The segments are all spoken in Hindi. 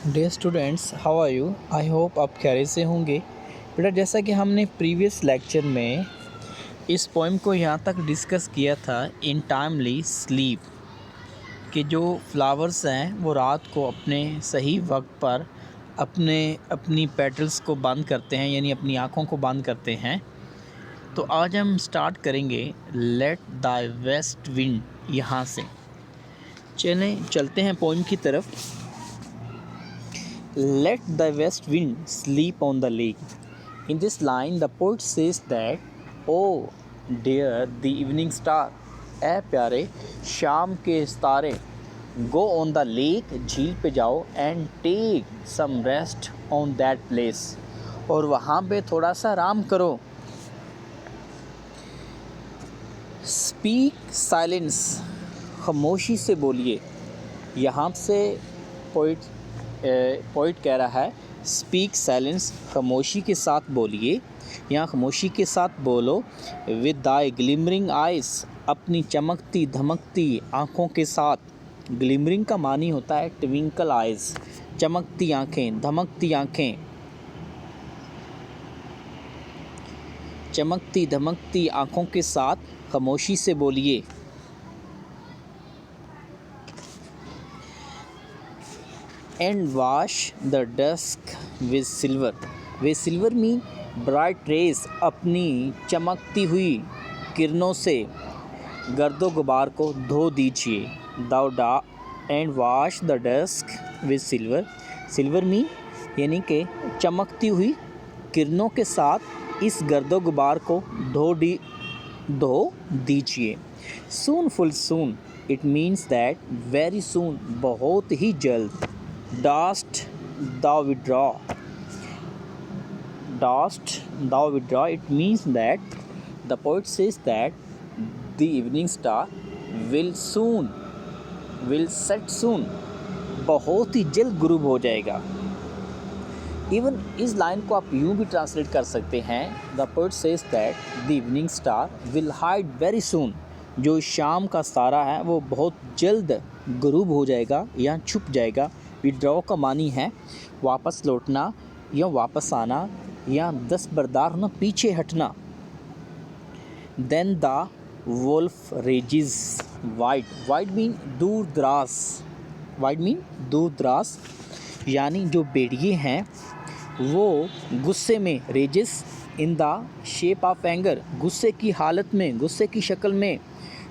Dear students, how are you? I hope आप खैरियत से होंगे। बेटा, जैसा कि हमने प्रीवियस लेक्चर में इस पोएम को यहाँ तक डिस्कस किया था, इन टाइमली स्लीप, कि जो फ्लावर्स हैं वो रात को अपने सही वक्त पर अपनी पेटल्स को बंद करते हैं, यानी अपनी आँखों को बंद करते हैं। तो आज हम स्टार्ट करेंगे लेट द वेस्ट विंड, यहाँ से चलते हैं पोएम की तरफ। Let the west wind sleep on the lake. In this line, the poet says that, oh dear the evening star, ए प्यारे शाम के सितारे, go on the lake, झील पे जाओ, and take some rest on that place, और वहाँ पे थोड़ा सा आराम करो। Speak silence, खामोशी से बोलिए। यहाँ से पोइट कह रहा है स्पीक साइलेंस, खामोशी के साथ बोलिए। यहाँ खामोशी के साथ बोलो। विद दाई ग्लिमरिंग आइस, अपनी चमकती धमकती आँखों के साथ। ग्लिमरिंग का मानी होता है ट्विंकल आइज़, चमकती आँखें, धमकती आँखें। चमकती धमकती आँखों के साथ खामोशी से बोलिए। And wash the dusk with silver. With silver mean bright rays, अपनी चमकती हुई किरणों से गर्दो गुबार को धो दीजिए। And wash the dusk with silver. Silver mean यानी कि चमकती हुई किरणों के साथ इस गर्दो गुबार को धो दीजिए। Soon, full soon, it means that very soon, बहुत ही जल्द। Dost thou withdraw, it means that the poet says that the evening star will set soon, बहुत ही जल्द गुरूब हो जाएगा। इवन इस लाइन को आप यूँ भी ट्रांसलेट कर सकते हैं, the poet says that the evening star will hide very soon, जो शाम का तारा है वो बहुत जल्द गुरूब हो जाएगा या छुप जाएगा। विड्रॉ का मानी है वापस लौटना या वापस आना या दस्तबरदार होना, पीछे हटना। Then the wolf raises wide, wide mean दूर दराज, वाइड मीन दूर दराज, यानी जो भेड़िए हैं वो गुस्से में, raises in the shape of anger, गुस्से की हालत में, गुस्से की शक्ल में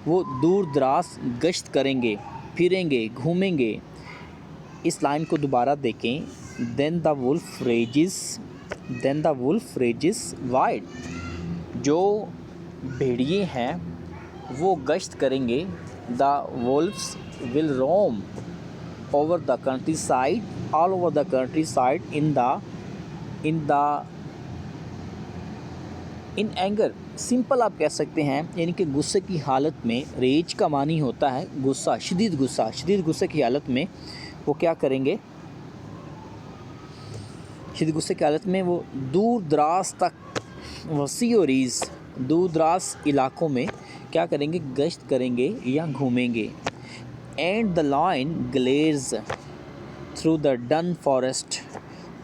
वो दूर दराज गश्त करेंगे, फिरेंगे, घूमेंगे। इस लाइन को दोबारा देखें। Then the wolf rages wide, जो भेड़िए हैं वो गश्त करेंगे। The wolves will roam over the countryside, all over the countryside in anger. Simple आप कह सकते हैं, यानी कि गुस्से की हालत में। रेज का मानी होता है गुस्सा, शदीद गुस्से की हालत में वो क्या करेंगे? शदीद गुस्से की हालत में वो दूर दराज तक, वसी और रीज़, दूर दराज इलाकों में क्या करेंगे? गश्त करेंगे या घूमेंगे। And the lion glares through the dun forest,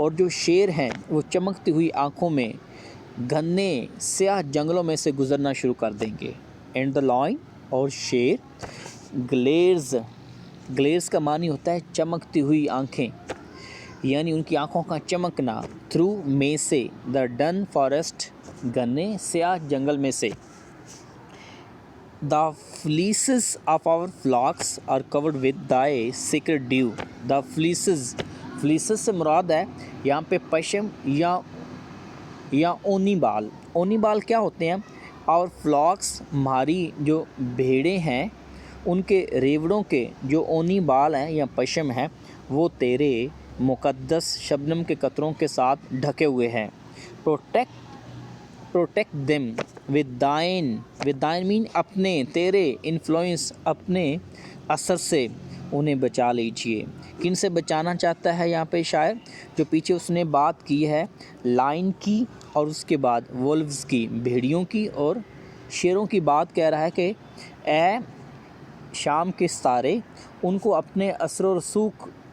और जो शेर हैं वो चमकती हुई आँखों में घने स्याह जंगलों में से गुज़रना शुरू कर देंगे। एंड द लायन और शेर, ग्लेयर्स का मानी होता है चमकती हुई आँखें, यानी उनकी आँखों का चमकना। थ्रू में से, द डन फॉरेस्ट, घने स्याह जंगल में से। The fleeces of our flocks are covered with thy secret dew. The fleeces से मुराद है यहाँ पे पश्म या ओनी बाल क्या होते हैं? और फ्लॉक्स, हमारी जो भेड़ें हैं उनके रेवड़ों के जो ओनी बाल हैं या पश्म हैं वो तेरे मुक़द्दस शबनम के कतरों के साथ ढके हुए हैं। प्रोटेक्ट देम विद दाइन मीन अपने, तेरे इन्फ्लुएंस, अपने असर से उन्हें बचा लीजिए। किन से बचाना चाहता है यहाँ पे शायर? जो पीछे उसने बात की है लाइन की और उसके बाद वुल्व्स की, भेड़ियों की और शेरों की बात कह रहा है कि ए शाम के सितारे, उनको अपने असर और रसूख